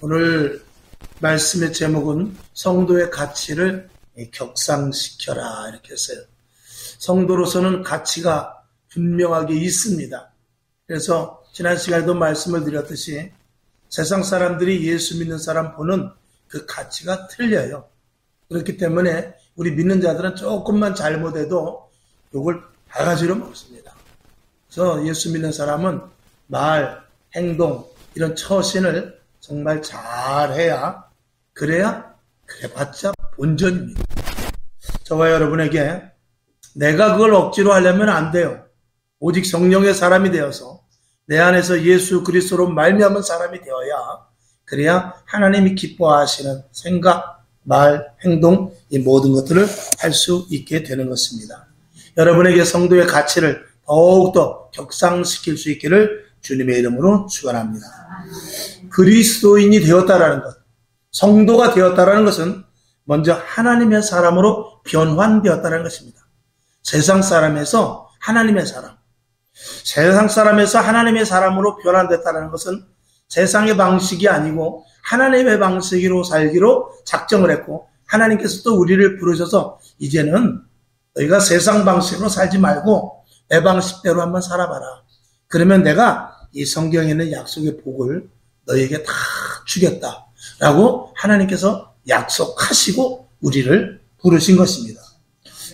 오늘 말씀의 제목은 성도의 가치를 격상시켜라 이렇게 했어요. 성도로서는 가치가 분명하게 있습니다. 그래서 지난 시간에도 말씀을 드렸듯이 세상 사람들이 예수 믿는 사람 보는 그 가치가 틀려요. 그렇기 때문에 우리 믿는 자들은 조금만 잘못해도 욕을 바가지로 먹습니다. 그래서 예수 믿는 사람은 말, 행동 이런 처신을 정말 잘해야 그래봤자 본전입니다. 저와 여러분에게 내가 그걸 억지로 하려면 안 돼요. 오직 성령의 사람이 되어서 내 안에서 예수 그리스도로 말미암은 사람이 되어야 그래야 하나님이 기뻐하시는 생각, 말, 행동 이 모든 것들을 할 수 있게 되는 것입니다. 여러분에게 성도의 가치를 더욱더 격상시킬 수 있기를 주님의 이름으로 축원합니다. 그리스도인이 되었다라는 것, 성도가 되었다라는 것은 먼저 하나님의 사람으로 변환되었다는 것입니다. 세상 사람에서 하나님의 사람, 세상 사람에서 하나님의 사람으로 변환됐다는 것은 세상의 방식이 아니고 하나님의 방식으로 살기로 작정을 했고 하나님께서 또 우리를 부르셔서 이제는 너희가 세상 방식으로 살지 말고 내 방식대로 한번 살아봐라. 그러면 내가 이 성경에 있는 약속의 복을 너희에게 다 주겠다라고 하나님께서 약속하시고 우리를 부르신 것입니다.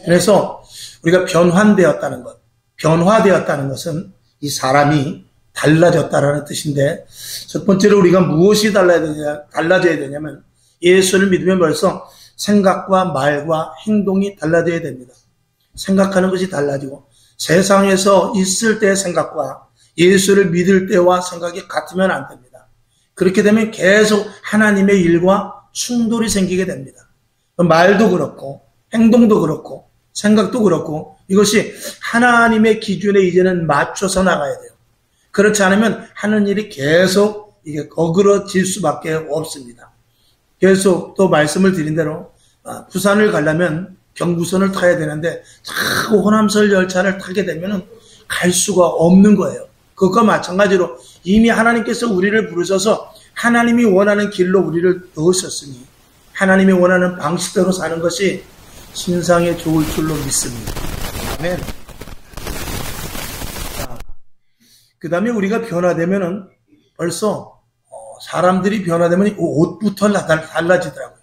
그래서 우리가 변환되었다는 것, 변화되었다는 것은 이 사람이 달라졌다라는 뜻인데 첫 번째로 우리가 무엇이 달라져야 되냐면 예수를 믿으면 벌써 생각과 말과 행동이 달라져야 됩니다. 생각하는 것이 달라지고 세상에서 있을 때의 생각과 예수를 믿을 때와 생각이 같으면 안 됩니다. 그렇게 되면 계속 하나님의 일과 충돌이 생기게 됩니다. 말도 그렇고 행동도 그렇고 생각도 그렇고 이것이 하나님의 기준에 이제는 맞춰서 나가야 돼요. 그렇지 않으면 하는 일이 계속 이게 거그러질 수밖에 없습니다. 계속 또 말씀을 드린 대로 부산을 가려면 경부선을 타야 되는데 자꾸 호남선 열차를 타게 되면 갈 수가 없는 거예요. 그것과 마찬가지로 이미 하나님께서 우리를 부르셔서 하나님이 원하는 길로 우리를 넣으셨으니 하나님이 원하는 방식대로 사는 것이 신상에 좋을 줄로 믿습니다. 아멘. 그 다음에 우리가 변화되면은 벌써 사람들이 변화되면 옷부터 달라지더라고요.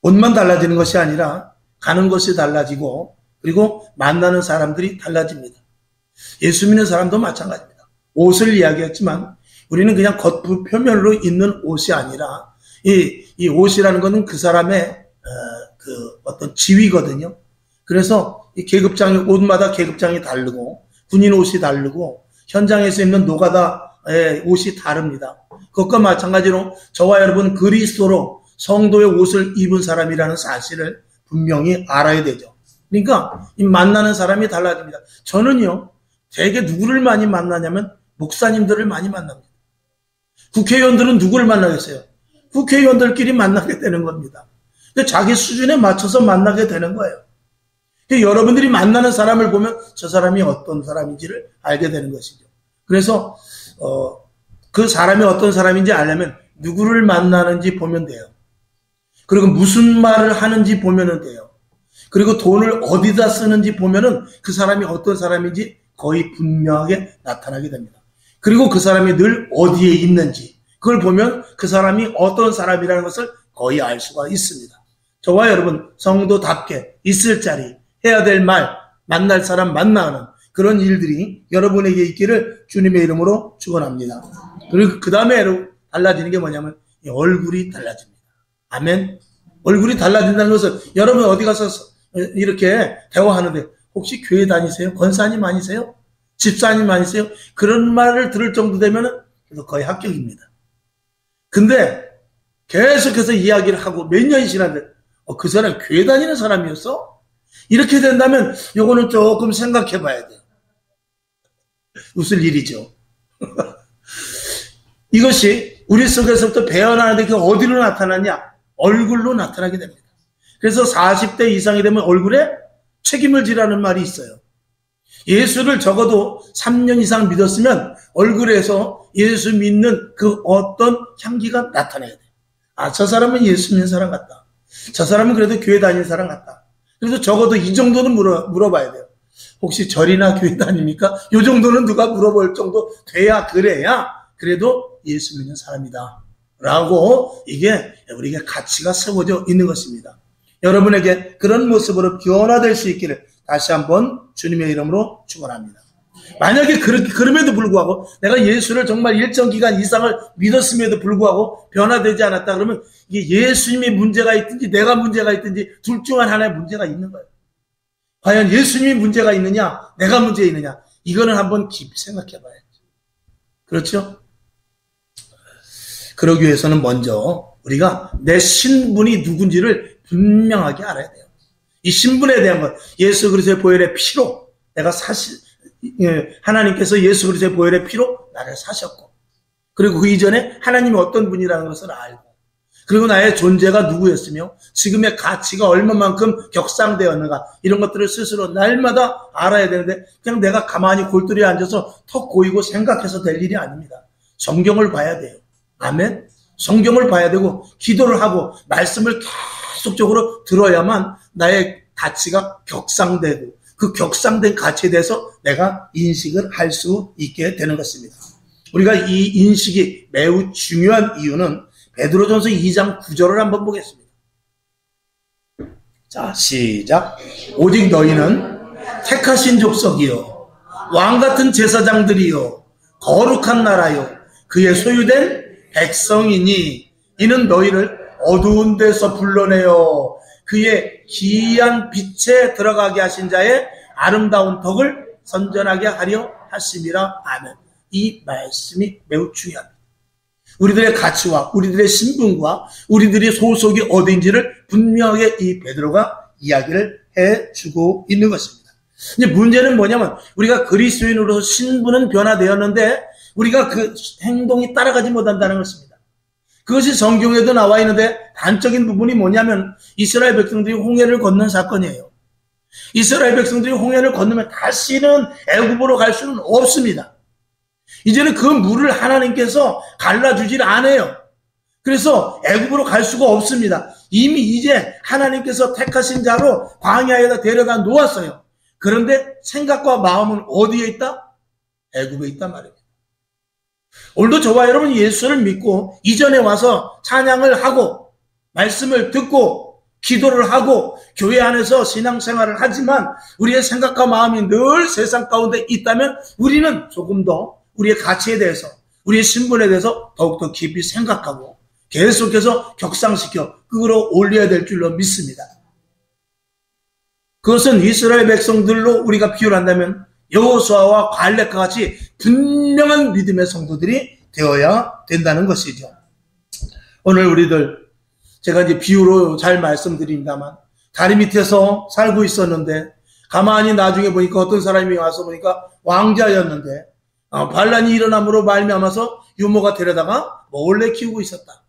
옷만 달라지는 것이 아니라 가는 것이 달라지고 그리고 만나는 사람들이 달라집니다. 예수 믿는 사람도 마찬가지입니다. 옷을 이야기했지만 우리는 그냥 겉표면으로 입는 옷이 아니라 이 옷이라는 것은 그 사람의 그 어떤 지위거든요. 그래서 이 계급장이 옷마다 계급장이 다르고 군인 옷이 다르고 현장에서 입는 노가다의 옷이 다릅니다. 그것과 마찬가지로 저와 여러분 그리스도로 성도의 옷을 입은 사람이라는 사실을 분명히 알아야 되죠. 그러니까 이 만나는 사람이 달라집니다. 저는요 되게 누구를 많이 만나냐면 목사님들을 많이 만납니다. 국회의원들은 누구를 만나겠어요? 국회의원들끼리 만나게 되는 겁니다. 자기 수준에 맞춰서 만나게 되는 거예요. 여러분들이 만나는 사람을 보면 저 사람이 어떤 사람인지를 알게 되는 것이죠. 그래서 그 사람이 어떤 사람인지 알려면 누구를 만나는지 보면 돼요. 그리고 무슨 말을 하는지 보면 돼요. 그리고 돈을 어디다 쓰는지 보면은 그 사람이 어떤 사람인지 거의 분명하게 나타나게 됩니다. 그리고 그 사람이 늘 어디에 있는지 그걸 보면 그 사람이 어떤 사람이라는 것을 거의 알 수가 있습니다. 저와 여러분 성도답게 있을 자리, 해야 될 말, 만날 사람 만나는 그런 일들이 여러분에게 있기를 주님의 이름으로 축원합니다. 그리고 그 다음에 달라지는 게 뭐냐면 얼굴이 달라집니다. 아멘. 얼굴이 달라진다는 것은 여러분 어디 가서 이렇게 대화하는데 혹시 교회 다니세요? 권사님 아니세요? 집사님 아니세요? 그런 말을 들을 정도 되면 거의 합격입니다. 근데 계속해서 이야기를 하고 몇 년이 지났는데 그 사람 교회 다니는 사람이었어? 이렇게 된다면 요거는 조금 생각해 봐야 돼요. 웃을 일이죠. 이것이 우리 속에서부터 배어나는데 그 어디로 나타나냐? 얼굴로 나타나게 됩니다. 그래서 40대 이상이 되면 얼굴에 책임을 지라는 말이 있어요. 예수를 적어도 3년 이상 믿었으면 얼굴에서 예수 믿는 그 어떤 향기가 나타나야 돼요. 아, 저 사람은 예수 믿는 사람 같다. 저 사람은 그래도 교회 다니는 사람 같다. 그래서 적어도 이 정도는 물어봐야 돼요. 혹시 절이나 교회 다닙니까? 이 정도는 누가 물어볼 정도 돼야 그래야 그래도 예수 믿는 사람이다. 라고 이게 우리에게 가치가 세워져 있는 것입니다. 여러분에게 그런 모습으로 변화될 수 있기를 다시 한번 주님의 이름으로 축원합니다. 만약에 그럼에도 불구하고 내가 예수를 정말 일정 기간 이상을 믿었음에도 불구하고 변화되지 않았다 그러면 이게 예수님이 문제가 있든지 내가 문제가 있든지 둘 중 하나의 문제가 있는 거예요. 과연 예수님이 문제가 있느냐 내가 문제 있느냐 이거는 한번 깊이 생각해 봐야죠. 그렇죠? 그러기 위해서는 먼저 우리가 내 신분이 누군지를 분명하게 알아야 돼요. 이 신분에 대한 것, 예수 그리스도의 보혈의 피로 내가 하나님께서 예수 그리스도의 보혈의 피로 나를 사셨고, 그리고 그 이전에 하나님이 어떤 분이라는 것을 알고, 그리고 나의 존재가 누구였으며 지금의 가치가 얼마만큼 격상되었는가 이런 것들을 스스로 날마다 알아야 되는데 그냥 내가 가만히 골똘히 앉아서 턱 고이고 생각해서 될 일이 아닙니다. 성경을 봐야 돼요. 아멘. 성경을 봐야 되고 기도를 하고 말씀을 계속적으로 들어야만 나의 가치가 격상되고 그 격상된 가치에 대해서 내가 인식을 할 수 있게 되는 것입니다. 우리가 이 인식이 매우 중요한 이유는 베드로전서 2장 9절을 한번 보겠습니다. 자, 시작. 오직 너희는 택하신 족속이요 왕같은 제사장들이요 거룩한 나라요 그의 소유된 백성이니 이는 너희를 어두운 데서 불러내어 그의 기이한 빛에 들어가게 하신 자의 아름다운 덕을 선전하게 하려 하심이라. 아멘. 이 말씀이 매우 중요합니다. 우리들의 가치와 우리들의 신분과 우리들의 소속이 어딘지를 분명하게 이 베드로가 이야기를 해주고 있는 것입니다. 이제 문제는 뭐냐면 우리가 그리스도인으로서 신분은 변화되었는데 우리가 그 행동이 따라가지 못한다는 것입니다. 그것이 성경에도 나와 있는데 단적인 부분이 뭐냐면 이스라엘 백성들이 홍해를 건넌 사건이에요. 이스라엘 백성들이 홍해를 건너면 다시는 애굽으로 갈 수는 없습니다. 이제는 그 물을 하나님께서 갈라주질 않아요. 그래서 애굽으로 갈 수가 없습니다. 이미 이제 하나님께서 택하신 자로 광야에다 데려다 놓았어요. 그런데 생각과 마음은 어디에 있다? 애굽에 있단 말입니다. 오늘도 저와 여러분 예수를 믿고 이전에 와서 찬양을 하고 말씀을 듣고 기도를 하고 교회 안에서 신앙생활을 하지만 우리의 생각과 마음이 늘 세상 가운데 있다면 우리는 조금 더 우리의 가치에 대해서 우리의 신분에 대해서 더욱더 깊이 생각하고 계속해서 격상시켜 끌어올려야 될 줄로 믿습니다. 그것은 이스라엘 백성들로 우리가 비유를 한다면 여호수아와 갈렙과 같이 분명한 믿음의 성도들이 되어야 된다는 것이죠. 오늘 우리들 제가 이제 비유로 잘 말씀드립니다만 다리 밑에서 살고 있었는데 가만히 나중에 보니까 어떤 사람이 와서 보니까 왕자였는데 반란이 일어남으로 말미암아서 유모가 데려다가 몰래 키우고 있었다.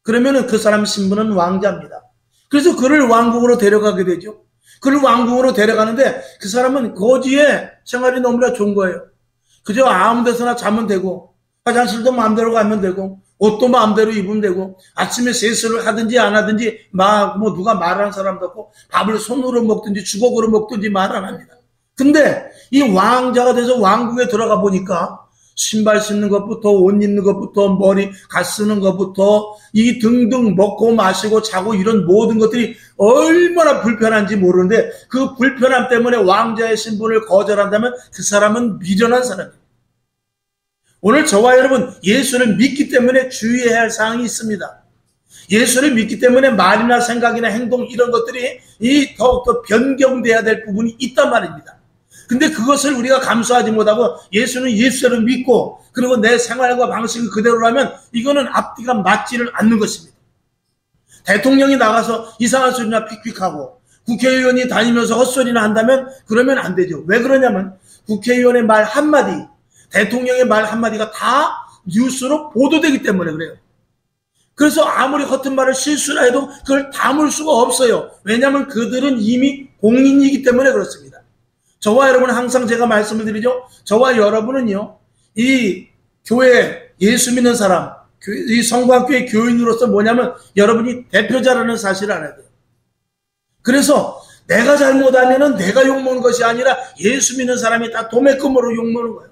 그러면은 그 사람 신분은 왕자입니다. 그래서 그를 왕궁으로 데려가게 되죠. 그를 왕궁으로 데려가는데 그 사람은 거지에 생활이 너무나 좋은 거예요. 그저 아무 데서나 자면 되고 화장실도 마음대로 가면 되고 옷도 마음대로 입으면 되고 아침에 세수를 하든지 안 하든지 누가 말하는 사람도 없고 밥을 손으로 먹든지 주걱으로 먹든지 말 안 합니다. 근데 이 왕자가 돼서 왕궁에 들어가 보니까 신발 신는 것부터 옷 입는 것부터 머리 갓 쓰는 것부터 이 등등 먹고 마시고 자고 이런 모든 것들이 얼마나 불편한지 모르는데 그 불편함 때문에 왕자의 신분을 거절한다면 그 사람은 미련한 사람입니다. 오늘 저와 여러분 예수를 믿기 때문에 주의해야 할 사항이 있습니다. 예수를 믿기 때문에 말이나 생각이나 행동 이런 것들이 더욱더 변경돼야 될 부분이 있단 말입니다. 근데 그것을 우리가 감수하지 못하고 예수는 예수를 믿고 그리고 내 생활과 방식을 그대로라면 이거는 앞뒤가 맞지를 않는 것입니다. 대통령이 나가서 이상한 소리나 픽픽하고 국회의원이 다니면서 헛소리나 한다면 그러면 안 되죠. 왜 그러냐면 국회의원의 말 한마디, 대통령의 말 한마디가 다 뉴스로 보도되기 때문에 그래요. 그래서 아무리 허튼 말을 실수라 해도 그걸 담을 수가 없어요. 왜냐하면 그들은 이미 공인이기 때문에 그렇습니다. 저와 여러분은 항상 제가 말씀을 드리죠. 저와 여러분은요, 이 교회, 예수 믿는 사람, 이 성곽교회 교인으로서 뭐냐면 여러분이 대표자라는 사실을 알아야 돼요. 그래서 내가 잘못하면은 내가 욕먹는 것이 아니라 예수 믿는 사람이 다 도매금으로 욕먹는 거예요.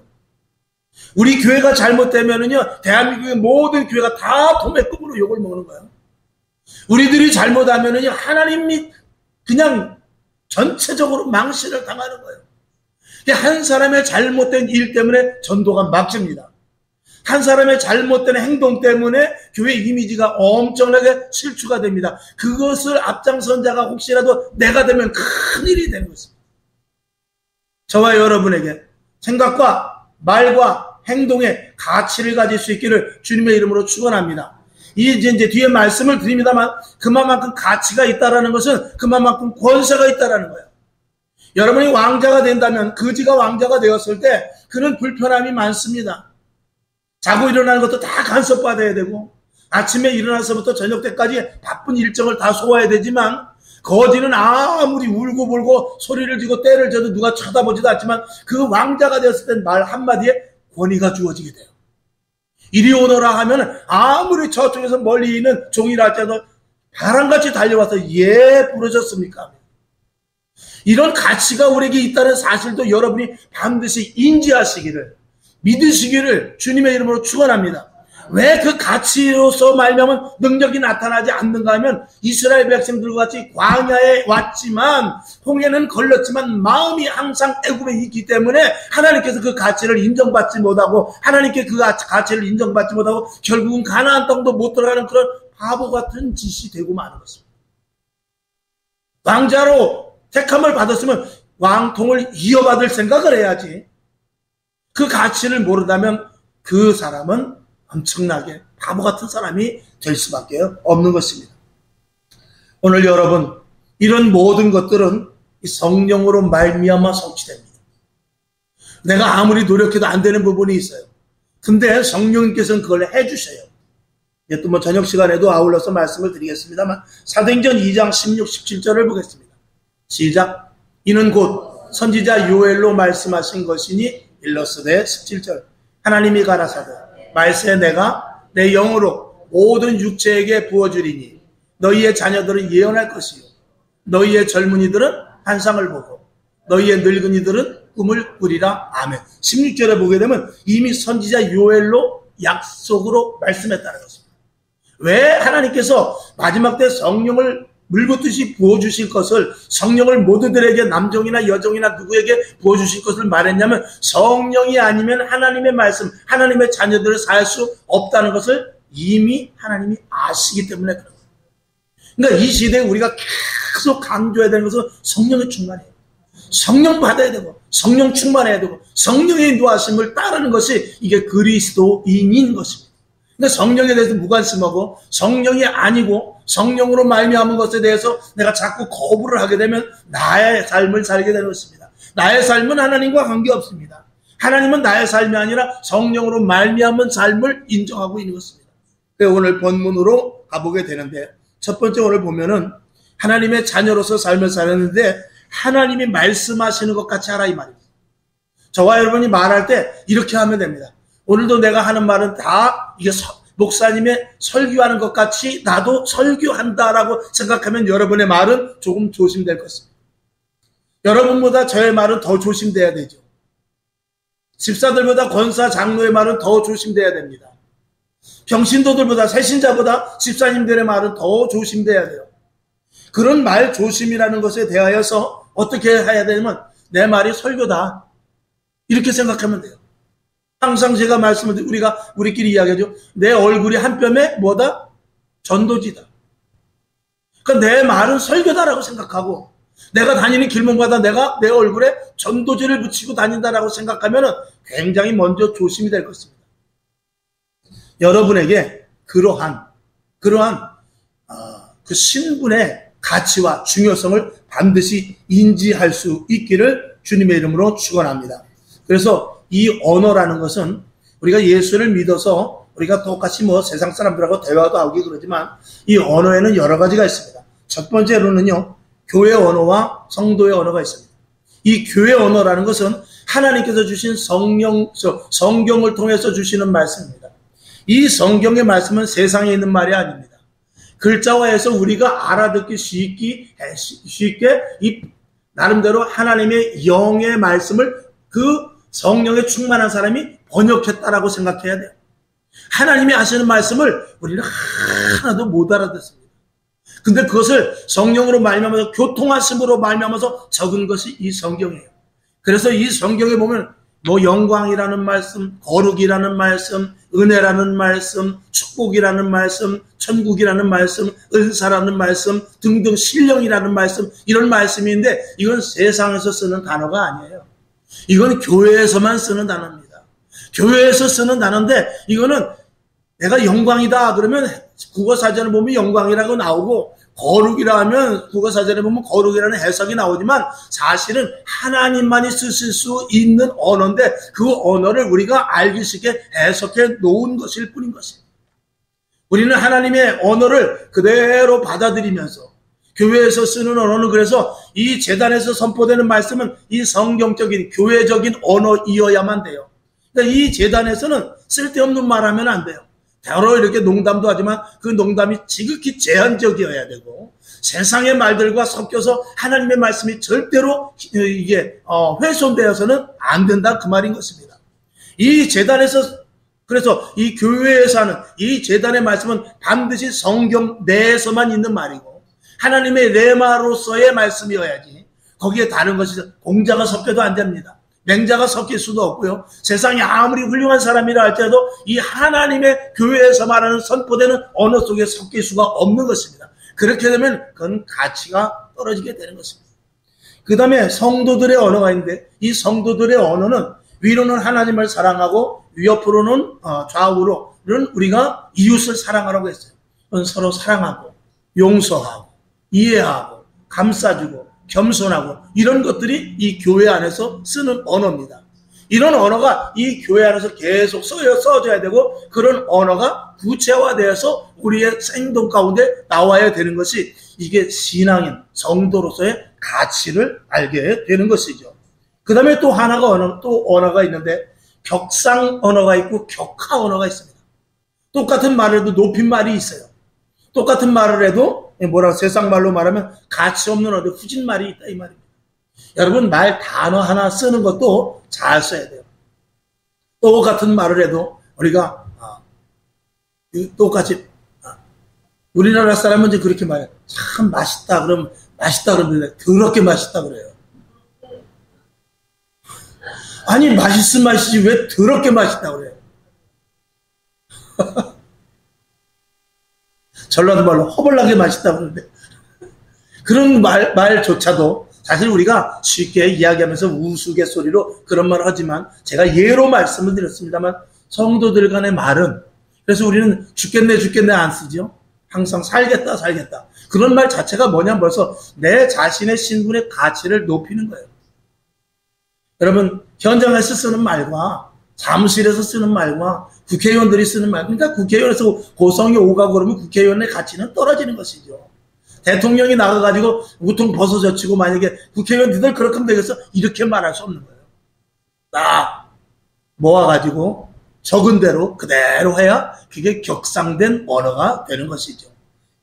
우리 교회가 잘못되면은요, 대한민국의 모든 교회가 다 도매금으로 욕을 먹는 거예요. 우리들이 잘못하면은요, 하나님이 그냥 전체적으로 망신을 당하는 거예요. 한 사람의 잘못된 일 때문에 전도가 막힙니다. 한 사람의 잘못된 행동 때문에 교회 이미지가 엄청나게 실추가 됩니다. 그것을 앞장선 자가 혹시라도 내가 되면 큰일이 되는 것입니다. 저와 여러분에게 생각과 말과 행동의 가치를 가질 수 있기를 주님의 이름으로 축원합니다. 이제 뒤에 말씀을 드립니다만 그만큼 가치가 있다라는 것은 그만큼 권세가 있다라는 거예요. 여러분이 왕자가 된다면 거지가 왕자가 되었을 때 그는 불편함이 많습니다. 자고 일어나는 것도 다 간섭받아야 되고 아침에 일어나서부터 저녁 때까지 바쁜 일정을 다 소화해야 되지만 거지는 아무리 울고 불고 소리를 지고 때를 져도 누가 쳐다보지도 않지만 그 왕자가 되었을 땐 말 한마디에 권위가 주어지게 돼요. 이리 오너라 하면 아무리 저쪽에서 멀리 있는 종이라 할지라도 바람같이 달려와서 예 부르셨습니까? 이런 가치가 우리에게 있다는 사실도 여러분이 반드시 인지하시기를 믿으시기를 주님의 이름으로 축원합니다. 왜 그 가치로서 말미암은 능력이 나타나지 않는가 하면 이스라엘 백성들과 같이 광야에 왔지만 홍해는 걸렸지만 마음이 항상 애굽에 있기 때문에 하나님께서 그 가치를 인정받지 못하고 하나님께 그 가치를 인정받지 못하고 결국은 가나안 땅도 못 들어가는 그런 바보 같은 짓이 되고 마는 것입니다. 왕자로 택함을 받았으면 왕통을 이어받을 생각을 해야지. 그 가치를 모른다면 그 사람은 엄청나게 바보 같은 사람이 될 수밖에 없는 것입니다. 오늘 여러분, 이런 모든 것들은 성령으로 말미암아 성취됩니다. 내가 아무리 노력해도 안 되는 부분이 있어요. 근데 성령님께서는 그걸 해주셔요. 또 저녁 시간에도 아울러서 말씀을 드리겠습니다만 사도행전 2장 16, 17절을 보겠습니다. 시작. 이는 곧 선지자 요엘로 말씀하신 것이니 일러스되 17절 하나님이 가라사대 말세 내가 내 영으로 모든 육체에게 부어주리니 너희의 자녀들은 예언할 것이요 너희의 젊은이들은 환상을 보고 너희의 늙은이들은 꿈을 꾸리라. 아멘. 16절에 보게 되면 이미 선지자 요엘로 약속으로 말씀했다는 것입니다. 왜 하나님께서 마지막 때 성령을 물붓듯이 부어주실 것을 성령을 모두들에게 남종이나 여종이나 누구에게 부어주실 것을 말했냐면 성령이 아니면 하나님의 말씀, 하나님의 자녀들을 살 수 없다는 것을 이미 하나님이 아시기 때문에 그런 거예요. 그러니까 이 시대에 우리가 계속 강조해야 되는 것은 성령의 충만이에요. 성령 받아야 되고 성령 충만해야 되고 성령의 인도하심을 따르는 것이 이게 그리스도인인 것입니다. 근데 성령에 대해서 무관심하고 성령이 아니고 성령으로 말미암은 것에 대해서 내가 자꾸 거부를 하게 되면 나의 삶을 살게 되는 것입니다. 나의 삶은 하나님과 관계없습니다. 하나님은 나의 삶이 아니라 성령으로 말미암은 삶을 인정하고 있는 것입니다. 오늘 본문으로 가보게 되는데 첫 번째 오늘 보면은 하나님의 자녀로서 삶을 살았는데 하나님이 말씀하시는 것 같이 하라 이 말입니다. 저와 여러분이 말할 때 이렇게 하면 됩니다. 오늘도 내가 하는 말은 다 이게 목사님의 설교하는 것 같이 나도 설교한다라고 생각하면 여러분의 말은 조금 조심될 것입니다. 여러분보다 저의 말은 더 조심돼야 되죠. 집사들보다 권사 장로의 말은 더 조심돼야 됩니다. 평신도들보다 새신자보다 집사님들의 말은 더 조심돼야 돼요. 그런 말 조심이라는 것에 대하여서 어떻게 해야 되냐면 내 말이 설교다 이렇게 생각하면 돼요. 항상 제가 말씀을 우리끼리 이야기하죠. 내 얼굴이 한 뼘에 뭐다? 전도지다. 그러니까 내 말은 설교다라고 생각하고 내가 다니는 길목마다 내가 내 얼굴에 전도지를 붙이고 다닌다라고 생각하면 굉장히 먼저 조심이 될 것입니다. 여러분에게 그러한 그 신분의 가치와 중요성을 반드시 인지할 수 있기를 주님의 이름으로 축원합니다. 그래서 이 언어라는 것은 우리가 예수를 믿어서 우리가 똑같이 세상 사람들하고 대화도 하고 그러지만 이 언어에는 여러 가지가 있습니다. 첫 번째로는요, 교회 언어와 성도의 언어가 있습니다. 이 교회 언어라는 것은 하나님께서 주신 성경을 통해서 주시는 말씀입니다. 이 성경의 말씀은 세상에 있는 말이 아닙니다. 글자화해서 우리가 알아듣기 쉽게 이 나름대로 하나님의 영의 말씀을 그 성령에 충만한 사람이 번역했다라고 생각해야 돼요. 하나님이 하시는 말씀을 우리는 하나도 못 알아듣습니다. 근데 그것을 성령으로 말미암아서 교통하심으로 말미암아서 적은 것이 이 성경이에요. 그래서 이 성경에 보면 영광이라는 말씀, 거룩이라는 말씀, 은혜라는 말씀, 축복이라는 말씀, 천국이라는 말씀, 은사라는 말씀 등등 신령이라는 말씀, 이런 말씀이 있는데 이건 세상에서 쓰는 단어가 아니에요. 이건 교회에서만 쓰는 단어입니다. 교회에서 쓰는 단어인데 이거는 내가 영광이다 그러면 국어사전을 보면 영광이라고 나오고 거룩이라 하면 국어사전에 보면 거룩이라는 해석이 나오지만 사실은 하나님만이 쓰실 수 있는 언어인데 그 언어를 우리가 알기 쉽게 해석해 놓은 것일 뿐인 것입니다. 우리는 하나님의 언어를 그대로 받아들이면서 교회에서 쓰는 언어는 그래서 이 제단에서 선포되는 말씀은 이 성경적인 교회적인 언어이어야만 돼요. 그러니까 이 제단에서는 쓸데없는 말하면 안 돼요. 대로 이렇게 농담도 하지만 그 농담이 지극히 제한적이어야 되고 세상의 말들과 섞여서 하나님의 말씀이 절대로 이게 훼손되어서는 안 된다 그 말인 것입니다. 이 제단에서 그래서 이 교회에서 하는 이 제단의 말씀은 반드시 성경 내에서만 있는 말이고 하나님의 레마로서의 말씀이어야지 거기에 다른 것이 공자가 섞여도 안 됩니다. 맹자가 섞일 수도 없고요. 세상에 아무리 훌륭한 사람이라 할지라도 이 하나님의 교회에서 말하는 선포되는 언어 속에 섞일 수가 없는 것입니다. 그렇게 되면 그건 가치가 떨어지게 되는 것입니다. 그 다음에 성도들의 언어가 있는데 이 성도들의 언어는 위로는 하나님을 사랑하고 옆으로는 좌우로는 우리가 이웃을 사랑하라고 했어요. 그건 서로 사랑하고 용서하고 이해하고 감싸주고 겸손하고 이런 것들이 이 교회 안에서 쓰는 언어입니다. 이런 언어가 이 교회 안에서 계속 써져야 되고 그런 언어가 구체화되어서 우리의 행동 가운데 나와야 되는 것이 이게 신앙인 성도로서의 가치를 알게 되는 것이죠. 그 다음에 또 언어가 있는데 격상 언어가 있고 격하 언어가 있습니다. 똑같은 말을 해도 높임말이 있어요. 똑같은 말을 해도 세상 말로 말하면 가치 없는 어디 후진말이 있다 이 말입니다. 여러분 말 단어 하나 쓰는 것도 잘 써야 돼요. 똑같은 말을 해도 우리가 똑같이 우리나라 사람은 이제 그렇게 말해요. 참 맛있다 그러면 맛있다 그러면 더럽게 맛있다 그래요. 아니 맛있으면 맛이지 왜 더럽게 맛있다 그래요. 전라도 말로 허벌나게 맛있다고 그러는데 그런 말조차도 사실 우리가 쉽게 이야기하면서 우스갯소리로 그런 말을 하지만 제가 예로 말씀을 드렸습니다만 성도들 간의 말은 그래서 우리는 죽겠네 안 쓰죠. 항상 살겠다 그런 말 자체가 뭐냐면 벌써 내 자신의 신분의 가치를 높이는 거예요. 여러분 현장에서 쓰는 말과 사무실에서 쓰는 말과 국회의원들이 쓰는 말, 그러니까 국회의원에서 고성이 오가고 그러면 국회의원의 가치는 떨어지는 것이죠. 대통령이 나가가지고 우통 벗어젖히고 만약에 국회의원들 그렇게 하면 되겠어? 이렇게 말할 수 없는 거예요. 딱 모아가지고 적은 대로 그대로 해야 그게 격상된 언어가 되는 것이죠.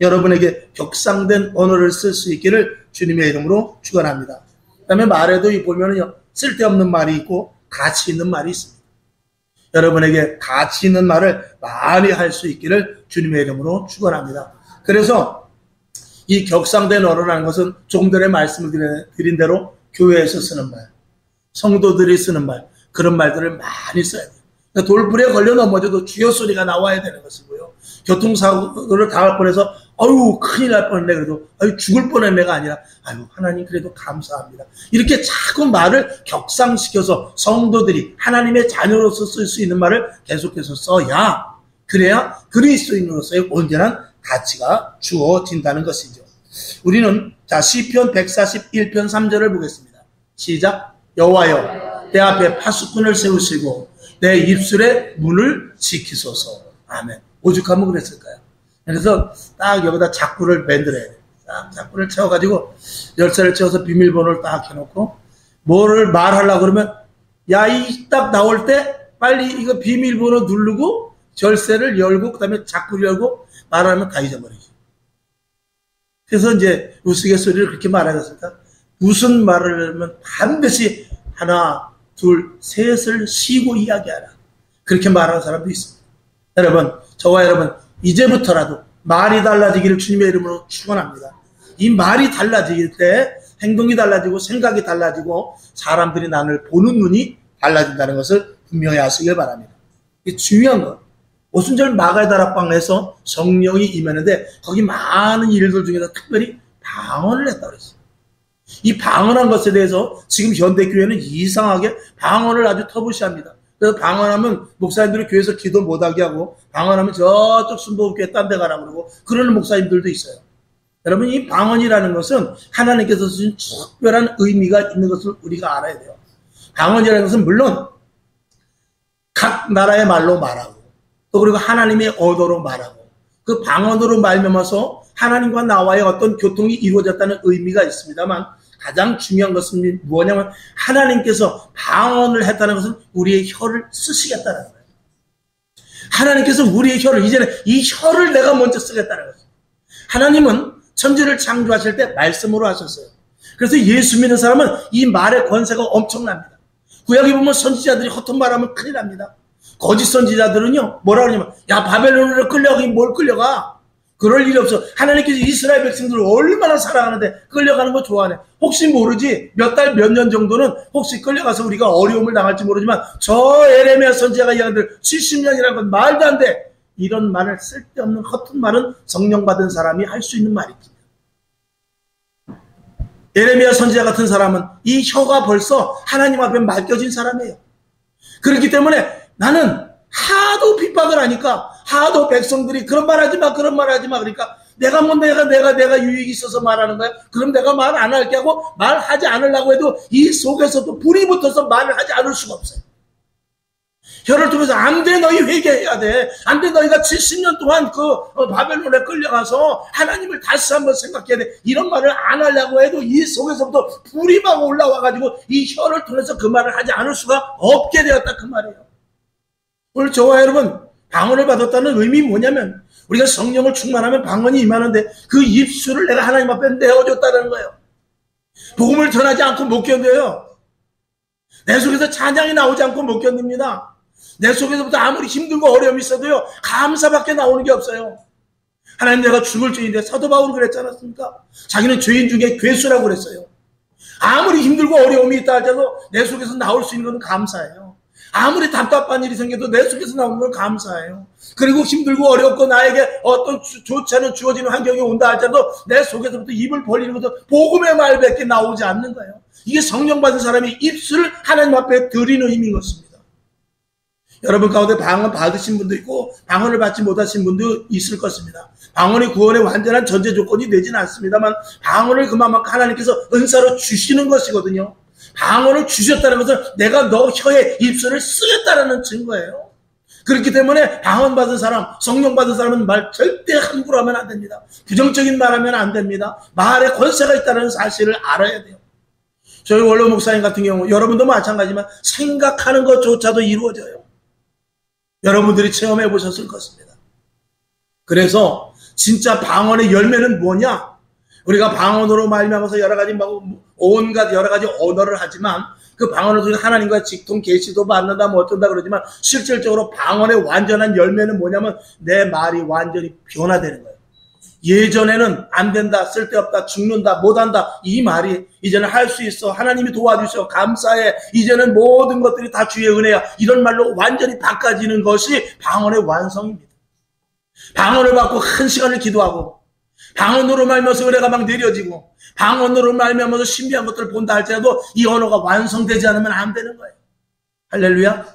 여러분에게 격상된 언어를 쓸 수 있기를 주님의 이름으로 축원합니다. 그 다음에 말에도 보면은요, 쓸데없는 말이 있고 가치 있는 말이 있습니다. 여러분에게 가치 있는 말을 많이 할 수 있기를 주님의 이름으로 축원합니다. 그래서 이 격상된 언어라는 것은 조금 전에 말씀을 드린 대로 교회에서 쓰는 말, 성도들이 쓰는 말, 그런 말들을 많이 써야 돼요. 그러니까 돌불에 걸려 넘어져도 주여 소리가 나와야 되는 것이고요. 교통사고를 당할 뻔해서 아유 큰일 날 뻔했네 그래도 아유 죽을 뻔했네가 아니라 아유 하나님 그래도 감사합니다. 이렇게 자꾸 말을 격상시켜서 성도들이 하나님의 자녀로서 쓸 수 있는 말을 계속해서 써야 그래야 그리스도인으로서의 온전한 가치가 주어진다는 것이죠. 우리는 자 시편 141편 3절을 보겠습니다. 시작. 여호와여 내 앞에 파수꾼을 세우시고 내 입술의 문을 지키소서. 아멘. 오죽하면 그랬을까요? 그래서 딱 여기다 작구를 만들어야 돼요. 딱 작구를 채워가지고 열쇠를 채워서 비밀번호를 딱 해놓고 뭐를 말하려고 그러면 야, 이 딱 나올 때 빨리 이거 비밀번호 누르고 절세를 열고 그다음에 자꾸 열고 말하면 다 잊어버리죠. 그래서 이제 우스갯소리를 그렇게 말하겠습니까? 무슨 말을 하면 반드시 하나, 둘, 셋을 쉬고 이야기하라. 그렇게 말하는 사람도 있습니다. 여러분, 저와 여러분, 이제부터라도 말이 달라지기를 주님의 이름으로 축원합니다. 이 말이 달라질 때 행동이 달라지고 생각이 달라지고 사람들이 나를 보는 눈이 달라진다는 것을 분명히 아시길 바랍니다. 이게 중요한 것. 오순절 마가다락방에서 성령이 임했는데 거기 많은 일들 중에서 특별히 방언을 했다고 그랬어요. 이 방언한 것에 대해서 지금 현대교회는 이상하게 방언을 아주 터부시합니다. 그래서 방언하면 목사님들이 교회에서 기도 못하게 하고 방언하면 저쪽 순복음교회 딴 데 가라 그러고 그러는 목사님들도 있어요. 여러분, 이 방언이라는 것은 하나님께서 주신 특별한 의미가 있는 것을 우리가 알아야 돼요. 방언이라는 것은 물론 각 나라의 말로 말하고 또 그리고 하나님의 언어로 말하고 그 방언으로 말미암아서 하나님과 나와의 어떤 교통이 이루어졌다는 의미가 있습니다만 가장 중요한 것은 뭐냐면 하나님께서 방언을 했다는 것은 우리의 혀를 쓰시겠다는 거예요. 하나님께서 우리의 혀를 이제는 이 혀를 내가 먼저 쓰겠다는 거예요. 하나님은 천지를 창조하실 때 말씀으로 하셨어요. 그래서 예수 믿는 사람은 이 말의 권세가 엄청납니다. 구약에 보면 선지자들이 헛된 말하면 큰일 납니다. 거짓 선지자들은요 뭐라 그러냐면 야 바벨론으로 끌려가긴 뭘 끌려가. 그럴 일이 없어. 하나님께서 이스라엘 백성들을 얼마나 사랑하는데 끌려가는 거 좋아하네. 혹시 모르지 몇 달 몇 년 정도는 혹시 끌려가서 우리가 어려움을 당할지 모르지만 저 에레미야 선지자가 이야기하는 70년이라는 건 말도 안 돼. 이런 말을 쓸데없는 허튼 말은 성령 받은 사람이 할 수 있는 말이지. 에레미야 선지자 같은 사람은 이 혀가 벌써 하나님 앞에 맡겨진 사람이에요. 그렇기 때문에 나는 하도 핍박을 하니까 하도 백성들이 그런 말 하지 마 그런 말 하지 마 그러니까 내가 유익이 있어서 말하는 거야. 그럼 내가 말 안 할게 하고 말하지 않으려고 해도 이 속에서도 불이 붙어서 말을 하지 않을 수가 없어요. 혀를 통해서 안 돼 너희 회개해야 돼. 안 돼 너희가 70년 동안 바벨론에 끌려가서 하나님을 다시 한번 생각해야 돼. 이런 말을 안 하려고 해도 이 속에서부터 불이 막 올라와가지고 이 혀를 통해서 그 말을 하지 않을 수가 없게 되었다 그 말이에요. 오늘 저와 여러분 방언을 받았다는 의미 뭐냐면 우리가 성령을 충만하면 방언이 임하는데 그 입술을 내가 하나님 앞에 내어줬다는 거예요. 복음을 전하지 않고 못 견뎌요. 내 속에서 찬양이 나오지 않고 못 견딥니다. 내 속에서부터 아무리 힘들고 어려움이 있어도요 감사밖에 나오는 게 없어요. 하나님 내가 죽을 죄인데 사도 바울은 그랬지 않았습니까? 자기는 죄인 중에 괴수라고 그랬어요. 아무리 힘들고 어려움이 있다 할지라도 내 속에서 나올 수 있는 건 감사해요. 아무리 답답한 일이 생겨도 내 속에서 나오는 건 감사해요. 그리고 힘들고 어렵고 나에게 어떤 좋지 않은 주어지는 환경이 온다 할지라도 내 속에서부터 입을 벌리는 것도 복음의 말밖에 나오지 않는 거예요. 이게 성령 받은 사람이 입술을 하나님 앞에 드리는 힘인 것입니다. 여러분 가운데 방언 받으신 분도 있고 방언을 받지 못하신 분도 있을 것입니다. 방언이 구원의 완전한 전제 조건이 되지는 않습니다만 방언을 그만큼 하나님께서 은사로 주시는 것이거든요. 방언을 주셨다는 것은 내가 너 혀에 입술을 쓰겠다는 증거예요. 그렇기 때문에 방언 받은 사람, 성령 받은 사람은 말 절대 함부로 하면 안 됩니다. 부정적인 말 하면 안 됩니다. 말에 권세가 있다는 사실을 알아야 돼요. 저희 원로 목사님 같은 경우 여러분도 마찬가지지만 생각하는 것조차도 이루어져요. 여러분들이 체험해 보셨을 것입니다. 그래서 진짜 방언의 열매는 뭐냐? 우리가 방언으로 말미암아서 여러 가지 온갖 여러 가지 언어를 하지만 그 방언을 통해 하나님과 직통 계시도 받는다 뭐 어쩐다 그러지만 실질적으로 방언의 완전한 열매는 뭐냐면 내 말이 완전히 변화되는 거예요. 예전에는 안 된다, 쓸데없다, 죽는다, 못한다 이 말이 이제는 할 수 있어, 하나님이 도와주셔, 감사해, 이제는 모든 것들이 다 주의 은혜야 이런 말로 완전히 바꿔지는 것이 방언의 완성입니다. 방언을 받고 한 시간을 기도하고 방언으로 말미암아서 은혜가 막 내려지고 방언으로 말미암아서 신비한 것들을 본다 할지라도 이 언어가 완성되지 않으면 안 되는 거예요. 할렐루야.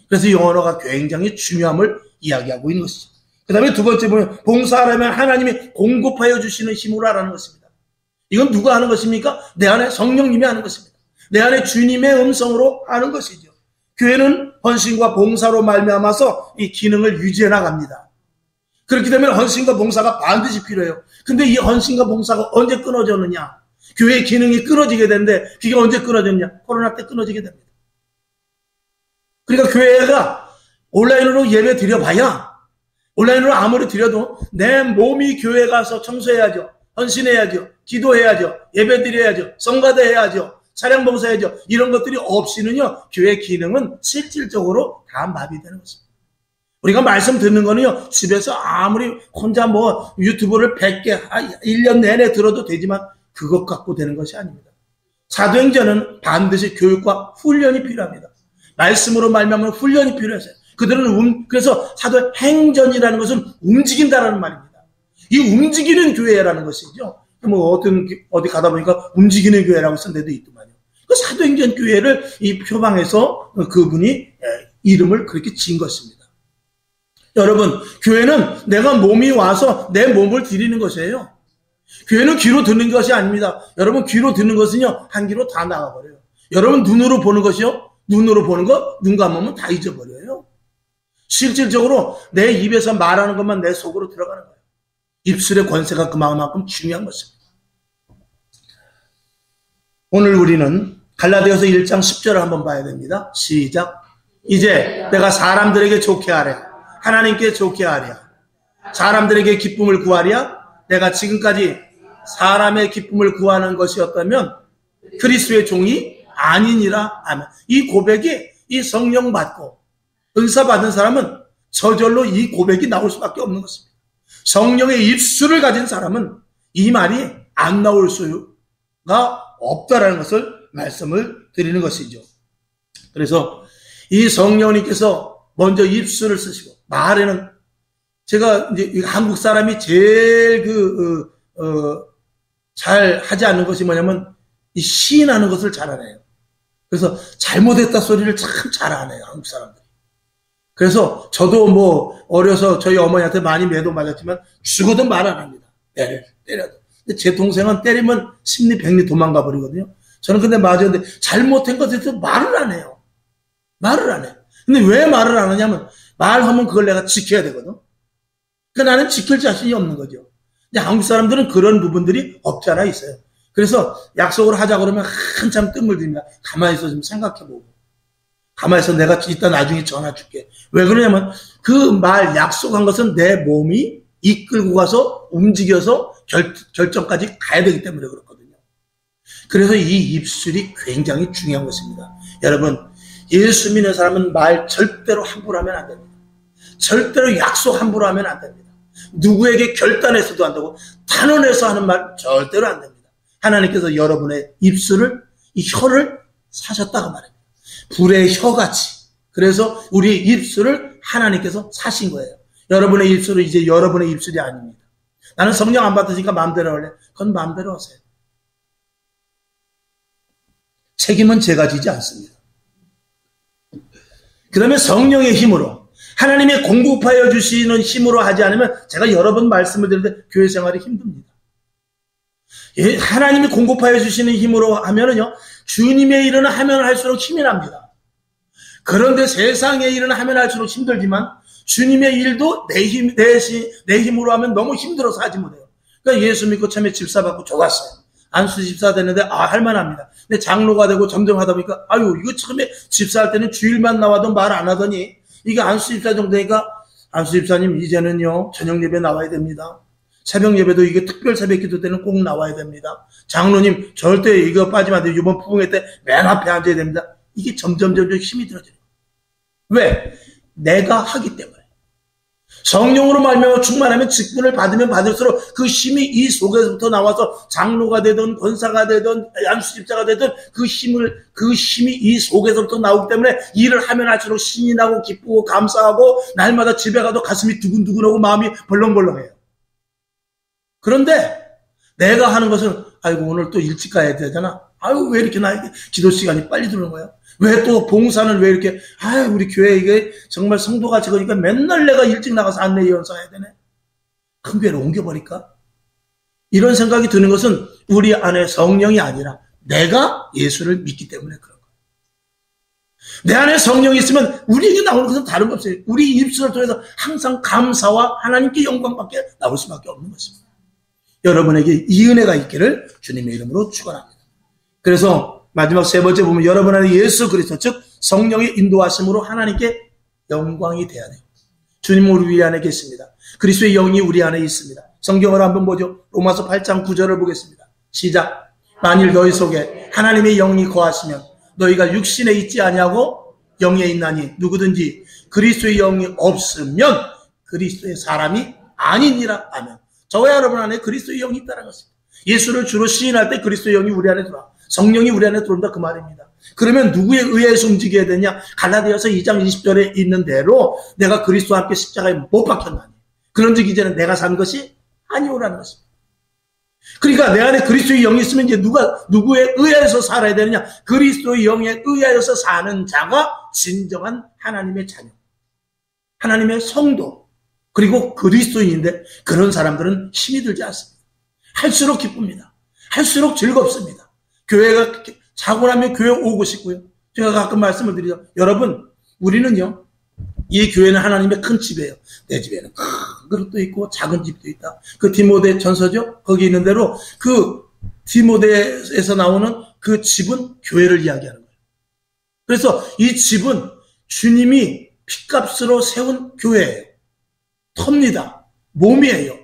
그래서 이 언어가 굉장히 중요함을 이야기하고 있는 것이죠. 그 다음에 두 번째 보면 봉사하려면 하나님이 공급하여 주시는 힘으로 하라는 것입니다. 이건 누가 하는 것입니까? 내 안에 성령님이 하는 것입니다. 내 안에 주님의 음성으로 하는 것이죠. 교회는 헌신과 봉사로 말미암아서 이 기능을 유지해 나갑니다. 그렇기 때문에 헌신과 봉사가 반드시 필요해요. 근데 이 헌신과 봉사가 언제 끊어졌느냐? 교회의 기능이 끊어지게 되는데 그게 언제 끊어졌냐? 코로나 때 끊어지게 됩니다. 그러니까 교회가 온라인으로 예배 드려봐야 온라인으로 아무리 드려도 내 몸이 교회 가서 청소해야죠. 헌신해야죠. 기도해야죠. 예배 드려야죠. 성가대 해야죠. 차량 봉사해야죠. 이런 것들이 없이는요. 교회 기능은 실질적으로 다 마비되는 것입니다. 우리가 말씀 듣는 거는요. 집에서 아무리 혼자 뭐 유튜브를 100개 1년 내내 들어도 되지만 그것 갖고 되는 것이 아닙니다. 사도행전은 반드시 교육과 훈련이 필요합니다. 말씀으로 말미암아 훈련이 필요해서요. 그들은 그래서 사도행전이라는 것은 움직인다라는 말입니다. 이 움직이는 교회라는 것이죠. 뭐 어디 가다 보니까 움직이는 교회라고 쓴 데도 있더만요. 그 사도행전 교회를 이 표방해서 그분이 이름을 그렇게 지은 것입니다. 여러분, 교회는 내가 몸이 와서 내 몸을 드리는 것이에요. 교회는 귀로 듣는 것이 아닙니다. 여러분, 귀로 듣는 것은요, 한 귀로 다 나가버려요. 여러분, 눈으로 보는 것이요, 눈으로 보는 거, 눈 감으면 다 잊어버려요. 실질적으로 내 입에서 말하는 것만 내 속으로 들어가는 거예요. 입술의 권세가 그만큼 중요한 것입니다. 오늘 우리는 갈라디아서 1장 10절을 한번 봐야 됩니다. 시작. 이제 내가 사람들에게 좋게 하랴. 하나님께 좋게 하랴. 사람들에게 기쁨을 구하랴. 내가 지금까지 사람의 기쁨을 구하는 것이었다면 그리스도의 종이 아니니라. 아멘. 이 고백이 이 성령 받고 은사 받은 사람은 저절로 이 고백이 나올 수밖에 없는 것입니다. 성령의 입술을 가진 사람은 이 말이 안 나올 수가 없다라는 것을 말씀을 드리는 것이죠. 그래서 이 성령님께서 먼저 입술을 쓰시고 말에는 제가 이제 한국 사람이 제일 잘 하지 않는 것이 뭐냐면 이 시인하는 것을 잘하네요. 그래서 잘못했다 소리를 참 잘하네요, 한국 사람들이. 그래서 저도 뭐 어려서 저희 어머니한테 많이 매도 맞았지만 죽어도 말 안 합니다. 때려도. 근데 제 동생은 때리면 심리 백리 도망가 버리거든요. 저는 근데 맞았는데 잘못한 것에 대해서 말을 안 해요. 말을 안 해. 근데 왜 말을 안 하냐면 말하면 그걸 내가 지켜야 되거든. 그러니까 나는 지킬 자신이 없는 거죠. 근데 한국 사람들은 그런 부분들이 없지 않아 있어요. 그래서 약속을 하자 그러면 한참 뜸을 들입니다. 가만히 있어 좀 생각해보고. 가만히 있어 내가 이따 나중에 전화 줄게. 왜 그러냐면 그 말 약속한 것은 내 몸이 이끌고 가서 움직여서 결정까지 가야 되기 때문에 그렇거든요. 그래서 이 입술이 굉장히 중요한 것입니다. 여러분, 예수 믿는 사람은 말 절대로 함부로 하면 안 됩니다. 절대로 약속 함부로 하면 안 됩니다. 누구에게 결단해서도 안 되고 단언해서 하는 말 절대로 안 됩니다. 하나님께서 여러분의 입술을, 이 혀를 사셨다고 말합니다. 불의 혀같이. 그래서 우리 입술을 하나님께서 사신 거예요. 여러분의 입술은 이제 여러분의 입술이 아닙니다. 나는 성령 안 받으니까 마음대로 할래. 그건 마음대로 하세요. 책임은 제가 지지 않습니다. 그 다음에 성령의 힘으로 하나님의 공급하여 주시는 힘으로 하지 않으면 제가 여러 번 말씀을 드리는데 교회 생활이 힘듭니다. 하나님이 공급하여 주시는 힘으로 하면은요, 주님의 일은 하면 할수록 힘이 납니다. 그런데 세상의 일은 하면 할수록 힘들지만 주님의 일도 내 힘으로 하면 너무 힘들어서 하지 못해요. 그러니까 예수 믿고 처음에 집사 받고 좋았어요. 안수 집사 됐는데 할만합니다. 근데 장로가 되고 점점 하다 보니까 이거 처음에 집사할 때는 주일만 나와도 말 안 하더니 이게 안수 집사 정도 되니까 안수 집사님 이제는요 저녁 예배 나와야 됩니다. 새벽 예배도 이게 특별 새벽 기도 때는 꼭 나와야 됩니다. 장로님 절대 이거 빠지면 안 돼요. 이번 부흥회 때 맨 앞에 앉아야 됩니다. 이게 점점 힘이 들어져요. 왜? 내가 하기 때문에. 성령으로 말미암아 충만하면 직분을 받으면 받을수록 그 힘이 이 속에서부터 나와서 장로가 되든 권사가 되든 안수집사가 되든 그 힘이 이 속에서부터 나오기 때문에 일을 하면 할수록 신이 나고 기쁘고 감사하고 날마다 집에 가도 가슴이 두근두근하고 마음이 벌렁벌렁해요. 그런데 내가 하는 것은 오늘 또 일찍 가야 되잖아. 왜 이렇게 나에게 기도 시간이 빨리 들어오는 거야? 왜 또 봉사는 왜 이렇게 우리 교회 이게 정말 성도가 적으니까 맨날 내가 일찍 나가서 안내 연사해야 되네. 큰 교회로 옮겨버릴까? 이런 생각이 드는 것은 우리 안에 성령이 아니라 내가 예수를 믿기 때문에 그런 거예요. 내 안에 성령이 있으면 우리에게 나오는 것은 다른 거 없어요. 우리 입술을 통해서 항상 감사와 하나님께 영광밖에 나올 수밖에 없는 것입니다. 여러분에게 이 은혜가 있기를 주님의 이름으로 축원합니다. 그래서 마지막 세 번째 보면 여러분 안에 예수 그리스도 즉 성령의 인도하심으로 하나님께 영광이 돼야 돼요. 주님 우리 안에 계십니다. 그리스도의 영이 우리 안에 있습니다. 성경을 한번 보죠. 로마서 8장 9절을 보겠습니다. 시작. 만일 너희 속에 하나님의 영이 거하시면 너희가 육신에 있지 아니하고 영에 있나니 누구든지 그리스도의 영이 없으면 그리스도의 사람이 아니니라. 아멘. 저와 여러분 안에 그리스도의 영이 있다는 것입니다. 예수를 주로 시인할 때 그리스도의 영이 우리 안에 들어와. 성령이 우리 안에 들어온다 그 말입니다. 그러면 누구에 의해서 움직여야 되냐? 갈라디아서 2장 20절에 있는 대로 내가 그리스도와 함께 십자가에 못 박혔나니 그런즉 이제는 내가 산 것이 아니오라는 것입니다. 그러니까 내 안에 그리스도의 영이 있으면 이제 누구에 의해서 살아야 되느냐? 그리스도의 영에 의하여서 사는 자가 진정한 하나님의 자녀, 하나님의 성도, 그리고 그리스도인인데 그런 사람들은 힘이 들지 않습니다. 할수록 기쁩니다. 할수록 즐겁습니다. 교회가 자고 나면 교회 오고 싶고요. 제가 가끔 말씀을 드리죠. 여러분, 우리는요, 이 교회는 하나님의 큰 집이에요. 내 집에는 큰 그릇도 있고 작은 집도 있다. 그 디모데 전서죠? 거기 있는 대로 그 디모데에서 나오는 그 집은 교회를 이야기하는 거예요. 그래서 이 집은 주님이 핏값으로 세운 교회예요. 터입니다. 몸이에요.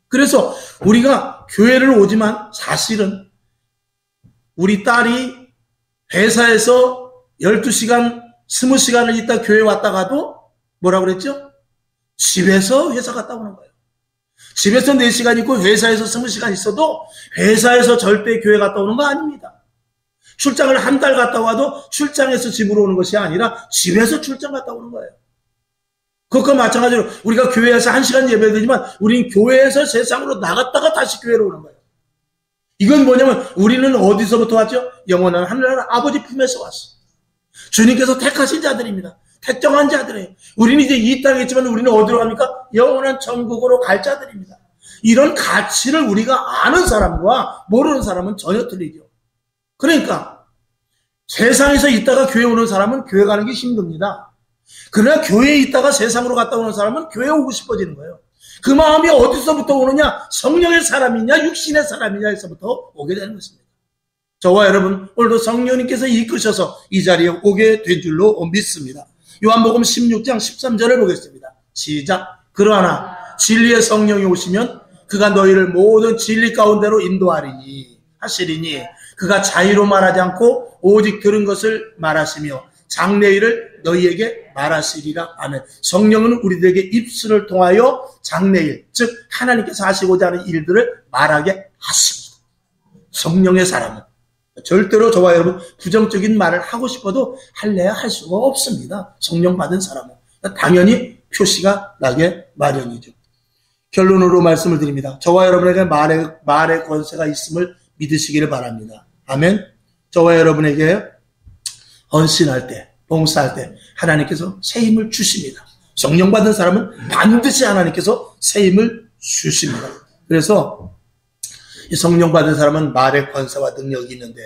그래서 우리가 교회를 오지만 사실은 우리 딸이 회사에서 12시간, 20시간을 있다 교회 왔다가도 뭐라고 그랬죠? 집에서 회사 갔다 오는 거예요. 집에서 4시간 있고 회사에서 20시간 있어도 회사에서 절대 교회 갔다 오는 거 아닙니다. 출장을 한 달 갔다 와도 출장에서 집으로 오는 것이 아니라 집에서 출장 갔다 오는 거예요. 그것과 마찬가지로 우리가 교회에서 1시간 예배드리지만 우리는 교회에서 세상으로 나갔다가 다시 교회로 오는 거예요. 이건 뭐냐면 우리는 어디서부터 왔죠? 영원한 하늘나라 아버지 품에서 왔어. 주님께서 택하신 자들입니다. 택정한 자들이에요. 우리는 이제 이 땅에 있지만 우리는 어디로 갑니까? 영원한 천국으로 갈 자들입니다. 이런 가치를 우리가 아는 사람과 모르는 사람은 전혀 틀리죠. 그러니까 세상에서 있다가 교회 오는 사람은 교회 가는 게 힘듭니다. 그러나 교회에 있다가 세상으로 갔다 오는 사람은 교회에 오고 싶어지는 거예요. 그 마음이 어디서부터 오느냐? 성령의 사람이냐 육신의 사람이냐에서부터 오게 되는 것입니다. 저와 여러분 오늘도 성령님께서 이끄셔서 이 자리에 오게 된 줄로 믿습니다. 요한복음 16장 13절을 보겠습니다. 시작. 그러나 진리의 성령이 오시면 그가 너희를 모든 진리 가운데로 인도하리니 하시리니 그가 자의로 말하지 않고 오직 들은 것을 말하시며 장래일을 너희에게 말하시리라. 아멘. 성령은 우리들에게 입술을 통하여 장래일, 즉 하나님께서 하시고자 하는 일들을 말하게 하십니다. 성령의 사람은 절대로 저와 여러분 부정적인 말을 하고 싶어도 할래야 할 수가 없습니다. 성령 받은 사람은 당연히 표시가 나게 마련이죠. 결론으로 말씀을 드립니다. 저와 여러분에게 말의 권세가 있음을 믿으시기를 바랍니다. 아멘. 저와 여러분에게 헌신할 때, 봉사할 때 하나님께서 새 힘을 주십니다. 성령 받은 사람은 반드시 하나님께서 새 힘을 주십니다. 그래서 이 성령 받은 사람은 말의 권세와 능력이 있는데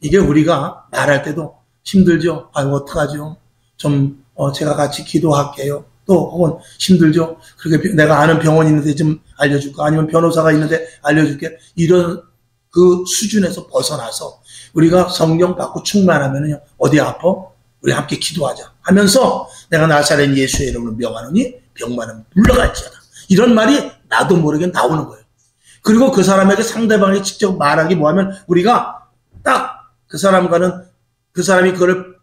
이게 우리가 말할 때도 힘들죠. 아유 어떡하죠. 좀 제가 같이 기도할게요. 또 혹은 힘들죠. 그렇게 내가 아는 병원이 있는데 좀 알려줄까? 아니면 변호사가 있는데 알려줄게. 이런 그 수준에서 벗어나서 우리가 성령 받고 충만하면요 어디 아파? 우리 함께 기도하자 하면서 내가 나사렛 예수의 이름으로 명하노니 병만은 물러갈지어다. 이런 말이 나도 모르게 나오는 거예요. 그리고 그 사람에게 상대방이 직접 말하기 뭐하면 우리가 딱 그 사람이 그걸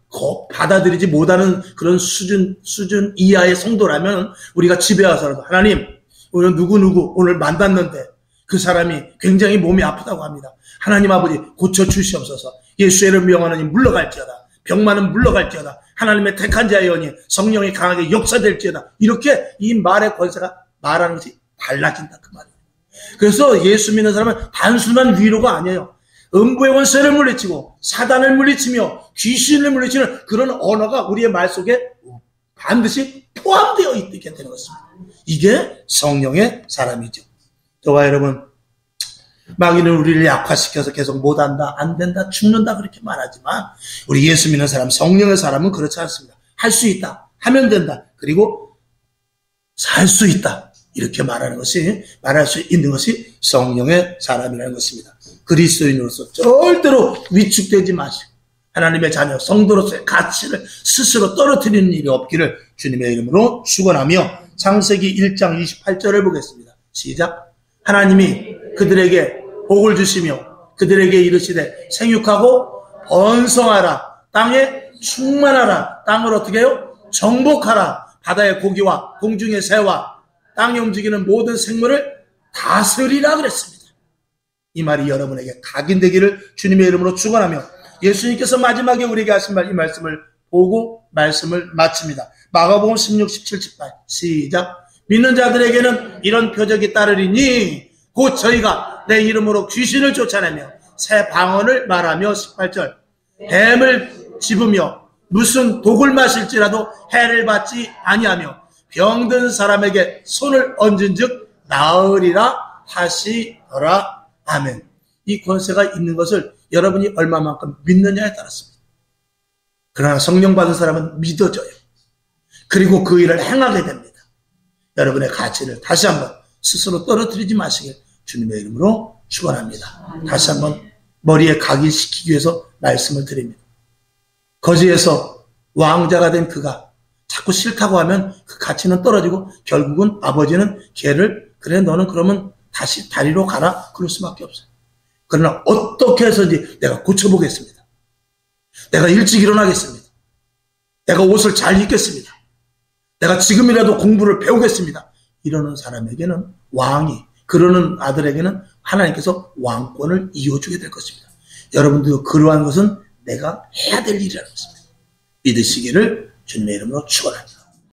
받아들이지 못하는 그런 수준 이하의 성도라면 우리가 집에 와서라도 하나님 오늘 누구 오늘 만났는데 그 사람이 굉장히 몸이 아프다고 합니다. 하나님 아버지 고쳐주시옵소서. 예수의 이름 명하노니 물러갈지어다. 병만은 물러갈지어다. 하나님의 택한 자의 영이 성령이 강하게 역사될지어다. 이렇게 이 말의 권세가 말하는 것이 달라진다 그 말이에요. 그래서 예수 믿는 사람은 단순한 위로가 아니에요. 음부의 권세를 물리치고 사단을 물리치며 귀신을 물리치는 그런 언어가 우리의 말 속에 반드시 포함되어 있게 되는 것입니다. 이게 성령의 사람이죠. 저와 여러분 마귀는 우리를 약화시켜서 계속 못한다, 안 된다, 죽는다 그렇게 말하지만 우리 예수 믿는 사람, 성령의 사람은 그렇지 않습니다. 할 수 있다, 하면 된다, 그리고 살 수 있다. 이렇게 말할 수 있는 것이 성령의 사람이라는 것입니다. 그리스도인으로서 절대로 위축되지 마시고 하나님의 자녀 성도로서의 가치를 스스로 떨어뜨리는 일이 없기를 주님의 이름으로 축원하며 창세기 1장 28절을 보겠습니다. 시작. 하나님이 그들에게 복을 주시며 그들에게 이르시되 생육하고 번성하라, 땅에 충만하라, 땅을 어떻게 해요? 정복하라, 바다의 고기와 공중의 새와 땅에 움직이는 모든 생물을 다스리라 그랬습니다. 이 말이 여러분에게 각인되기를 주님의 이름으로 축원하며 예수님께서 마지막에 우리에게 하신 말, 이 말씀을 보고 말씀을 마칩니다. 마가복음 16, 17, 18 시작. 믿는 자들에게는 이런 표적이 따르리니 곧 저희가 내 이름으로 귀신을 쫓아내며 새 방언을 말하며 18절 뱀을 집으며 무슨 독을 마실지라도 해를 받지 아니하며 병든 사람에게 손을 얹은즉 나으리라 하시더라. 아멘. 이 권세가 있는 것을 여러분이 얼마만큼 믿느냐에 따랐습니다. 그러나 성령 받은 사람은 믿어져요. 그리고 그 일을 행하게 됩니다. 여러분의 가치를 다시 한번 스스로 떨어뜨리지 마시길 주님의 이름으로 축원합니다. 다시 한번 머리에 각인시키기 위해서 말씀을 드립니다. 거지에서 왕자가 된 그가 자꾸 싫다고 하면 그 가치는 떨어지고 결국은 아버지는 걔를 그래 너는 그러면 다시 다리로 가라 그럴 수밖에 없어요. 그러나 어떻게 해서든지 내가 고쳐보겠습니다. 내가 일찍 일어나겠습니다. 내가 옷을 잘 입겠습니다. 내가 지금이라도 공부를 배우겠습니다. 이러는 사람에게는 왕이, 그러는 아들에게는 하나님께서 왕권을 이어주게 될 것입니다. 여러분들도 그러한 것은 내가 해야 될 일이라는 것입니다. 믿으시기를 주님의 이름으로 축원합니다.